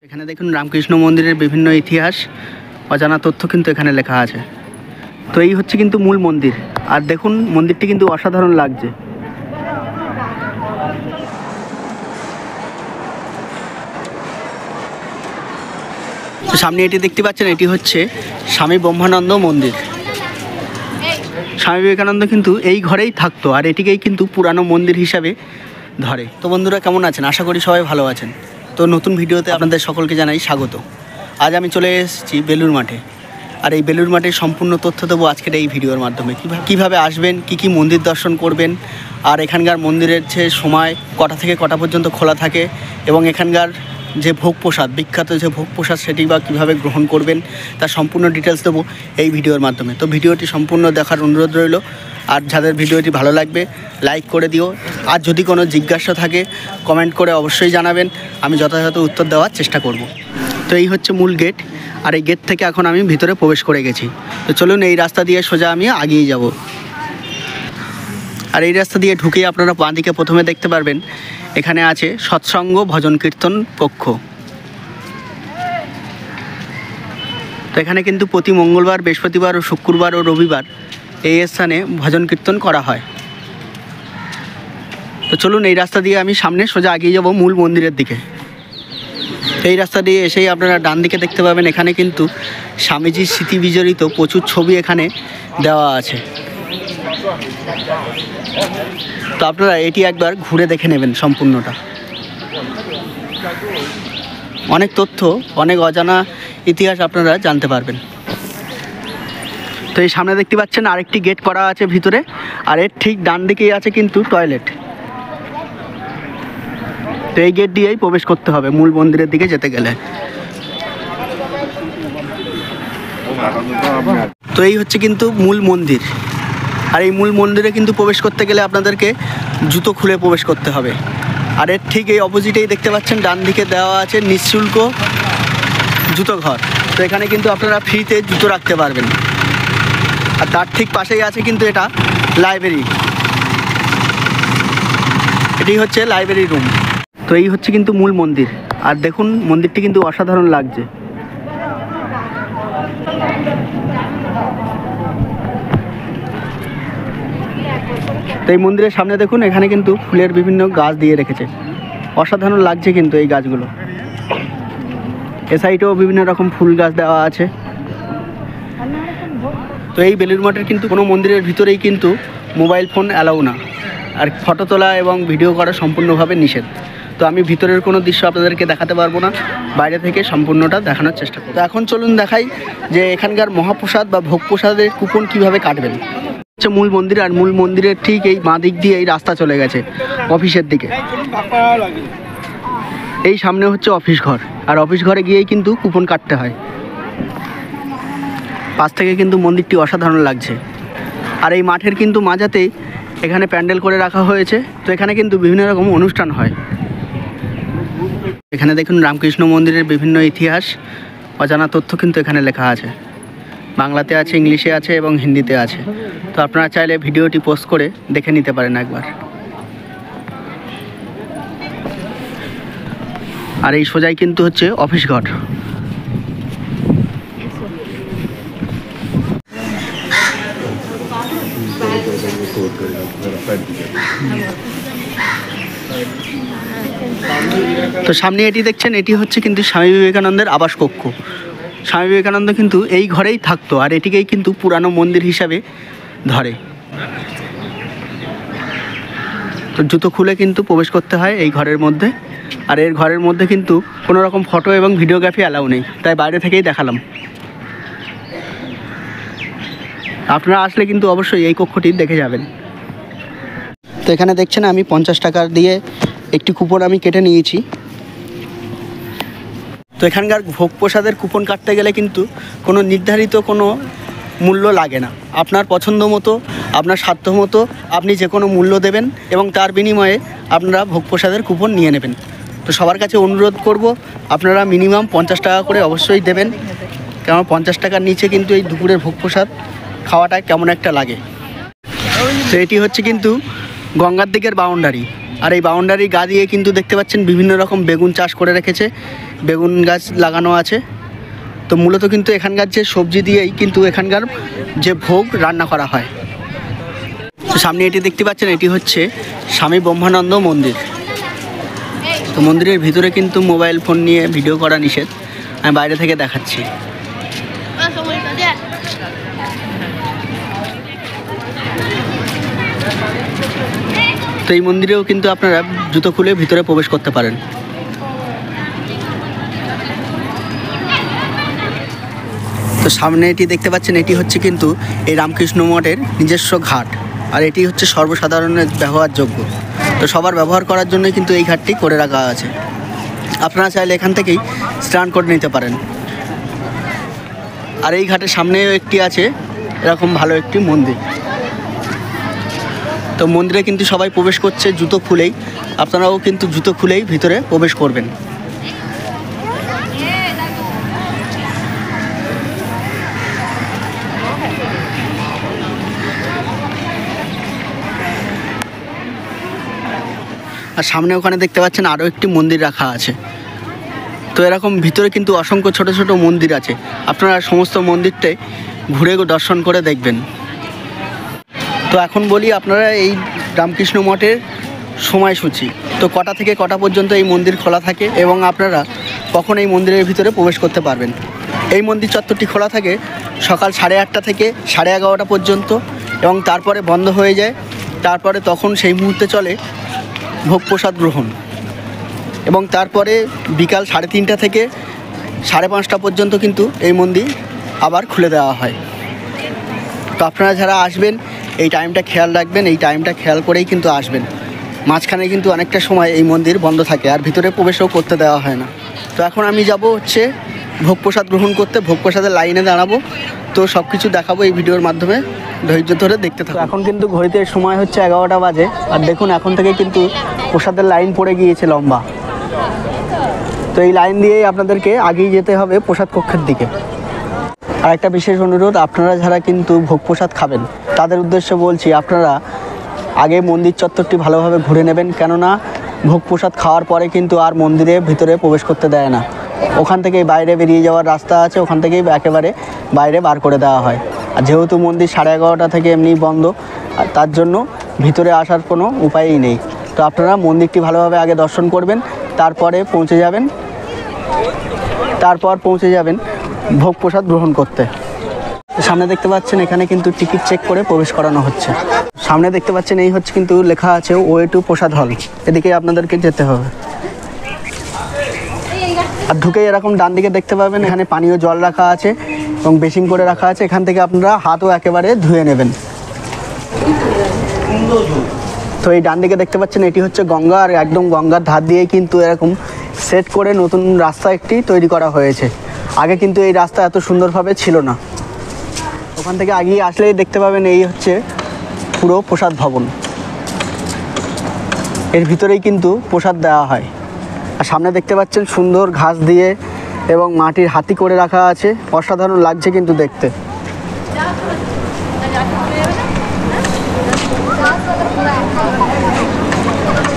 এখানে দেখুন রামকৃষ্ণ মন্দিরের বিভিন্ন ইতিহাস অজানা তথ্য কিন্তু এখানে লেখা আছে। তো এই হচ্ছে কিন্তু মূল মন্দির, আর দেখুন মন্দিরটি কিন্তু অসাধারণ লাগছে। তো সামনে এটি দেখতে পাচ্ছেন, এটি হচ্ছে স্বামী ব্রহ্মানন্দ মন্দির। স্বামী বিবেকানন্দ কিন্তু এই ঘরেই থাকতো, আর এটিকেই কিন্তু পুরানো মন্দির হিসাবে ধরে। তো বন্ধুরা কেমন আছেন? আশা করি সবাই ভালো আছেন। তো নতুন ভিডিওতে আপনাদের সকলকে জানাই স্বাগত। আজ আমি চলে এসেছি বেলুড় মাঠে, আর এই বেলুড় মাঠের সম্পূর্ণ তথ্য দেবো আজকের এই ভিডিওর মাধ্যমে। কীভাবে আসবেন, কি মন্দির দর্শন করবেন, আর এখানকার মন্দিরের যে সময় কটা থেকে কটা পর্যন্ত খোলা থাকে, এবং এখানকার যে ভোগ প্রসাদ, বিখ্যাত যে ভোগ প্রসাদ, সেটি বা কীভাবে গ্রহণ করবেন তার সম্পূর্ণ ডিটেলস দেবো এই ভিডিওর মাধ্যমে। তো ভিডিওটি সম্পূর্ণ দেখার অনুরোধ রইল। আর যাদের ভিডিওটি ভালো লাগবে লাইক করে দিও, আর যদি কোনো জিজ্ঞাসা থাকে কমেন্ট করে অবশ্যই জানাবেন, আমি যথাযথ উত্তর দেওয়ার চেষ্টা করব। তো এই হচ্ছে মূল গেট, আর এই গেট থেকে এখন আমি ভিতরে প্রবেশ করে গেছি। তো চলুন এই রাস্তা দিয়ে সোজা আমি আগিয়ে যাব। আর এই রাস্তা দিয়ে ঢুকেই আপনারা বাঁ দিকে প্রথমে দেখতে পারবেন এখানে আছে সৎসঙ্গ ভজন কীর্তন কক্ষ। তো এখানে কিন্তু প্রতি মঙ্গলবার, বৃহস্পতিবার ও শুক্রবার ও রবিবার এই স্থানে ভজন কীর্তন করা হয়। তো চলুন এই রাস্তা দিয়ে আমি সামনে সোজা এগিয়ে যাব মূল মন্দিরের দিকে। এই রাস্তা দিয়ে এসেই আপনারা ডান দিকে দেখতে পাবেন এখানে কিন্তু স্বামীজির স্মৃতি বিজড়িত প্রচুর ছবি এখানে দেওয়া আছে। তো আপনারা এটি একবার ঘুরে দেখে নেবেন সম্পূর্ণটা। অনেক তথ্য, অনেক অজানা ইতিহাস আপনারা জানতে পারবেন। তো এই সামনে দেখতে পাচ্ছেন আরেকটি গেট করা আছে ভিতরে, আর এর ঠিক ডান দিকেই আছে কিন্তু টয়লেট। তো এই গেট দিয়েই প্রবেশ করতে হবে মূল মন্দিরের দিকে যেতে গেলে। তো এই হচ্ছে কিন্তু মূল মন্দির, আর এই মূল মন্দিরে কিন্তু প্রবেশ করতে গেলে আপনাদেরকে জুতো খুলে প্রবেশ করতে হবে। আর এর ঠিক এই অপোজিটেই দেখতে পাচ্ছেন ডান দিকে দেওয়া আছে নিঃশুল্ক জুতো ঘর। তো এখানে কিন্তু আপনারা ফ্রিতে জুতো রাখতে পারবেন। আর তার ঠিক পাশেই আছে কিন্তু এটা লাইব্রেরি, এটি হচ্ছে লাইব্রেরি রুম। তো এই হচ্ছে কিন্তু মূল মন্দির, আর দেখুন মন্দিরটি কিন্তু অসাধারণ লাগছে। তো এই মন্দিরের সামনে দেখুন এখানে কিন্তু ফুলের বিভিন্ন গাছ দিয়ে রেখেছে, অসাধারণ লাগছে কিন্তু এই গাছগুলো। এ সাইডেও বিভিন্ন রকম ফুল গাছ দেওয়া আছে। তো এই বেলুড় মঠের কিন্তু কোনো মন্দিরের ভিতরেই কিন্তু মোবাইল ফোন অ্যালাউ না, আর ফটো তোলা এবং ভিডিও করা সম্পূর্ণভাবে নিষেধ। তো আমি ভিতরের কোনো দৃশ্য আপনাদেরকে দেখাতে পারবো না, বাইরে থেকে সম্পূর্ণটা দেখানোর চেষ্টা করব। তো এখন চলুন দেখাই যে এখানকার মহাপ্রসাদ বা ভোগ প্রসাদের কুপন কীভাবে কাটবেন। হচ্ছে মূল মন্দির, আর মূল মন্দিরের ঠিক এই বাঁ দিক দিয়ে এই রাস্তা চলে গেছে অফিসের দিকে। এই সামনে হচ্ছে অফিস ঘর, আর অফিস ঘরে গিয়েই কিন্তু কুপন কাটতে হয়। পাশ থেকে কিন্তু মন্দিরটি অসাধারণ লাগছে। আর এই মাঠের কিন্তু মাঝাতেই এখানে প্যান্ডেল করে রাখা হয়েছে। তো এখানে কিন্তু বিভিন্ন রকম অনুষ্ঠান হয়। এখানে দেখুন রামকৃষ্ণ মন্দিরের বিভিন্ন ইতিহাস অজানা তথ্য কিন্তু এখানে লেখা আছে। বাংলাতে আছে, ইংলিশে আছে এবং হিন্দিতে আছে। তো আপনারা চাইলে ভিডিওটি পোস্ট করে দেখে নিতে পারেন একবার। আর এই সোজাই কিন্তু হচ্ছে অফিস ঘর। তো সামনে এটি দেখছেন, এটি হচ্ছে কিন্তু স্বামী বিবেকানন্দের আবাস কক্ষ। স্বামী বিবেকানন্দ কিন্তু এই ঘরেই থাকতো, আর এটিকেই কিন্তু পুরানো মন্দির হিসাবে ধরে। তো জুতো খুলে কিন্তু প্রবেশ করতে হয় এই ঘরের মধ্যে, আর এর ঘরের মধ্যে কিন্তু কোনো রকম ফটো এবং ভিডিওগ্রাফি অ্যালাউ নেই, তাই বাইরে থেকেই দেখালাম। আপনারা আসলে কিন্তু অবশ্যই এই কক্ষটি দেখে যাবেন। তো এখানে দেখছেন আমি 50 টাকা দিয়ে একটি কুপন আমি কেটে নিয়েছি। তো এখানকার ভোগ প্রসাদের কুপন কাটতে গেলে কিন্তু কোনো নির্ধারিত কোনো মূল্য লাগে না। আপনার পছন্দ মতো, আপনার সাধ্য মতো আপনি যে কোনো মূল্য দেবেন, এবং তার বিনিময়ে আপনারা ভোগ প্রসাদের কুপন নিয়ে নেবেন। তো সবার কাছে অনুরোধ করব আপনারা মিনিমাম 50 টাকা করে অবশ্যই দেবেন, কারণ 50 টাকার নিচে কিন্তু এই দুপুরের ভোগ প্রসাদ খাওয়াটা কেমন একটা লাগে। তো এটি হচ্ছে কিন্তু গঙ্গার দিকের বাউন্ডারি, আর এই বাউন্ডারি গা দিয়ে কিন্তু দেখতে পাচ্ছেন বিভিন্ন রকম বেগুন চাষ করে রেখেছে। বেগুন গাছ লাগানো আছে। তো মূলত কিন্তু এখানকার যে সবজি দিয়েই কিন্তু এখানকার যে ভোগ রান্না করা হয়। তো সামনে এটি দেখতে পাচ্ছেন, এটি হচ্ছে স্বামী ব্রহ্মানন্দ মন্দির। তো মন্দিরের ভিতরে কিন্তু মোবাইল ফোন নিয়ে ভিডিও করা নিষেধ, আমি বাইরে থেকে দেখাচ্ছি। তো এই মন্দিরেও কিন্তু আপনারা জুতো খুলে ভিতরে প্রবেশ করতে পারেন। তো সামনে এটি দেখতে পাচ্ছেন, এটি হচ্ছে কিন্তু এই রামকৃষ্ণ মঠের নিজস্ব ঘাট, আর এটি হচ্ছে সর্বসাধারণের ব্যবহারযোগ্য। তো সবার ব্যবহার করার জন্যই কিন্তু এই ঘাটটি করে রাখা আছে। আপনারা চাইলে এখান থেকেই স্নান করে নিতে পারেন। আর এই ঘাটের সামনেও একটি আছে এরকম ভালো একটি মন্দির। তো মন্দিরে কিন্তু সবাই প্রবেশ করছে জুতো খুলেই, আপনারাও কিন্তু জুতো খুলেই ভিতরে প্রবেশ করবেন। আর সামনে ওখানে দেখতে পাচ্ছেন আরও একটি মন্দির রাখা আছে। তো এরকম ভিতরে কিন্তু অসংখ্য ছোট ছোট মন্দির আছে, আপনারা সমস্ত মন্দিরটাই ঘুরে দর্শন করে দেখবেন। তো এখন বলি আপনারা এই রামকৃষ্ণ মঠের সময়সূচি, তো কটা থেকে কটা পর্যন্ত এই মন্দির খোলা থাকে এবং আপনারা কখন এই মন্দিরের ভিতরে প্রবেশ করতে পারবেন। এই মন্দির চত্বরটি খোলা থাকে সকাল 8:30 থেকে 11:30 পর্যন্ত এবং তারপরে বন্ধ হয়ে যায়। তারপরে তখন সেই মুহূর্তে চলে ভোগ প্রসাদ গ্রহণ এবং তারপরে বিকাল 3:30 থেকে 5:30 পর্যন্ত কিন্তু এই মন্দির আবার খুলে দেওয়া হয়। তো আপনারা যারা আসবেন এই টাইমটা খেয়াল রাখবেন, এই টাইমটা খেয়াল করেই কিন্তু আসবেন। মাঝখানে কিন্তু অনেকটা সময় এই মন্দির বন্ধ থাকে আর ভিতরে প্রবেশও করতে দেওয়া হয় না। তো এখন আমি যাব হচ্ছে ভোগ প্রসাদ গ্রহণ করতে, ভোগ প্রসাদের লাইনে দাঁড়াবো। তো সব কিছু দেখাবো এই ভিডিওর মাধ্যমে, ধৈর্য ধরে দেখতে থাকো। এখন কিন্তু ঘড়িতে সময় হচ্ছে 11টা বাজে, আর দেখুন এখন থেকে কিন্তু প্রসাদের লাইন পড়ে গিয়েছে লম্বা। তো এই লাইন দিয়েই আপনাদেরকে আগেই যেতে হবে প্রসাদ কক্ষের দিকে। আর একটা বিশেষ অনুরোধ, আপনারা যারা কিন্তু ভোগ প্রসাদ খাবেন তাদের উদ্দেশ্যে বলছি, আপনারা আগে মন্দির চত্বরটি ভালোভাবে ঘুরে নেবেন, কেননা ভোগ প্রসাদ খাওয়ার পরে কিন্তু আর মন্দিরের ভিতরে প্রবেশ করতে দেয় না। ওখান থেকেই বাইরে বেরিয়ে যাওয়ার রাস্তা আছে, ওখান থেকেই একেবারে বাইরে বার করে দেওয়া হয়। আর যেহেতু মন্দির 11:30 থেকে এমনি বন্ধ, তার জন্য ভিতরে আসার কোনো উপায়ই নেই। তো আপনারা মন্দিরটি ভালোভাবে আগে দর্শন করবেন, তারপরে পৌঁছে যাবেন ভোগ প্রসাদ গ্রহণ করতে। সামনে দেখতে পাচ্ছেন এখানে কিন্তু টিকিট চেক করে প্রবেশ করানো হচ্ছে। সামনে দেখতে পাচ্ছেন এই হচ্ছে কিন্তু লেখা আছে ওয়ে টু প্রসাদ হল, এদিকে আপনাদেরকে যেতে হবে। আর ঢুকেই এরকম ডান দিকে দেখতে পাবেন এখানে পানীয় জল রাখা আছে এবং বেসিন করে রাখা আছে, এখান থেকে আপনারা হাতও একেবারে ধুয়ে নেবেন। তো এই ডান দিকে দেখতে পাচ্ছেন এটি হচ্ছে গঙ্গা, আর একদম গঙ্গার ধার দিয়ে কিন্তু এরকম সেট করে নতুন রাস্তা একটি তৈরি করা হয়েছে। আগে কিন্তু এই রাস্তা এত সুন্দরভাবে ছিল না। ওখান থেকে আগিয়ে আসলেই দেখতে পাবেন এই হচ্ছে পুরো প্রসাদ ভবন, এর ভিতরেই কিন্তু প্রসাদ দেওয়া হয়। আর সামনে দেখতে পাচ্ছেন সুন্দর ঘাস দিয়ে এবং মাটির হাতি করে রাখা আছে, অসাধারণ লাগছে কিন্তু দেখতে।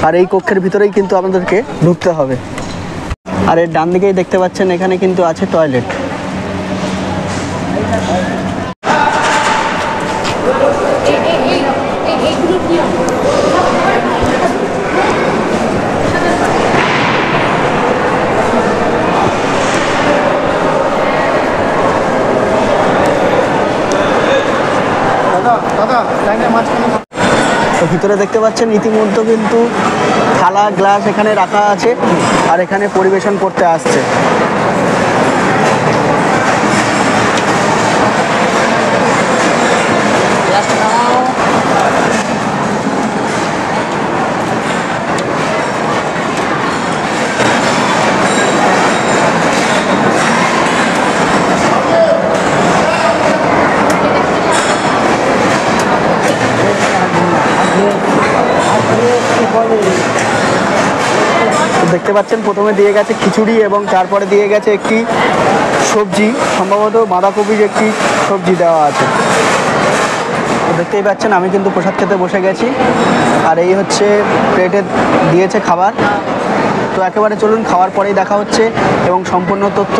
আর এই কক্ষের ভিতরেই কিন্তু আমাদেরকে ঢুকতে হবে। আর এর ডান দিকেই দেখতে পাচ্ছেন এখানে কিন্তু আছে টয়লেট। তো ভিতরে দেখতে পাচ্ছেন ইতিমধ্যে কিন্তু থালা গ্লাস এখানে রাখা আছে আর এখানে পরিবেশন করতে আসছে। দেখতে পাচ্ছেন প্রথমে দিয়ে গেছে খিচুড়ি এবং তারপরে দিয়ে গেছে একটি সবজি, সম্ভবত বাঁধাকপির একটি সবজি দেওয়া আছে। দেখতেই পাচ্ছেন আমি কিন্তু প্রসাদ খেতে বসে গেছি, আর এই হচ্ছে প্লেটে দিয়েছে খাবার। তো একেবারে চলুন, খাওয়ার পরেই দেখা হচ্ছে এবং সম্পূর্ণ তথ্য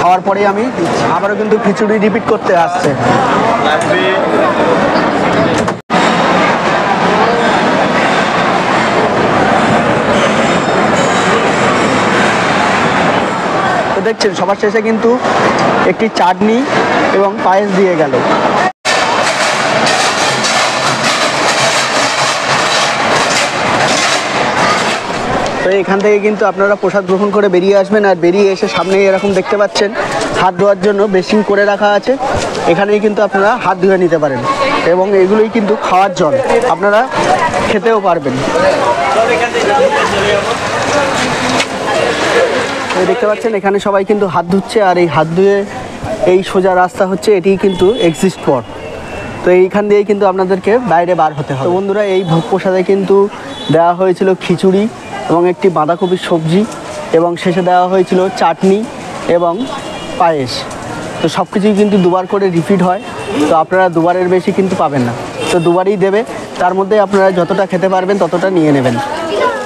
খাওয়ার পরেই আমি দিচ্ছি। আবারও কিন্তু খিচুড়ি রিপিট করতে আসছে। তো দেখছেন সবার শেষে কিন্তু একটি চাটনি এবং পায়েস দিয়ে গেল। তো এখান থেকে কিন্তু আপনারা প্রসাদ গ্রহণ করে বেরিয়ে আসবেন, আর বেরিয়ে এসে সামনেই এরকম দেখতে পাচ্ছেন হাত ধোয়ার জন্য বেসিন করে রাখা আছে। এখানেই কিন্তু আপনারা হাত ধুয়ে নিতে পারেন এবং এগুলোই কিন্তু খাওয়ার জল, আপনারা খেতেও পারবেন। দেখতে পাচ্ছেন এখানে সবাই কিন্তু হাত ধুচ্ছে, আর এই হাত ধুয়ে এই সোজা রাস্তা হচ্ছে, এটিই কিন্তু এক্সিট স্পট। তো এইখান দিয়েই কিন্তু আপনাদেরকে বাইরে বার হতে হবে। তো বন্ধুরা, এই ভোগ প্রসাদে কিন্তু দেওয়া হয়েছিল খিচুড়ি এবং একটি বাঁধাকপির সবজি, এবং শেষে দেওয়া হয়েছিল চাটনি এবং পায়েস। তো সব কিছুই কিন্তু দুবার করে রিপিট হয়, তো আপনারা দুবারের বেশি কিন্তু পাবেন না, তো দুবারই দেবে। তার মধ্যে আপনারা যতটা খেতে পারবেন ততটা নিয়ে নেবেন।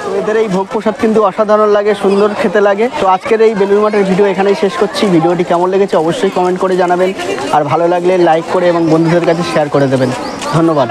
তো এদের এই ভোগ প্রসাদ কিন্তু অসাধারণ লাগে, সুন্দর খেতে লাগে। তো আজকের এই বেলুড় মঠের ভিডিও এখানেই শেষ করছি। ভিডিওটি কেমন লেগেছে অবশ্যই কমেন্ট করে জানাবেন, আর ভালো লাগলে লাইক করে এবং বন্ধুদের কাছে শেয়ার করে দেবেন। ধন্যবাদ।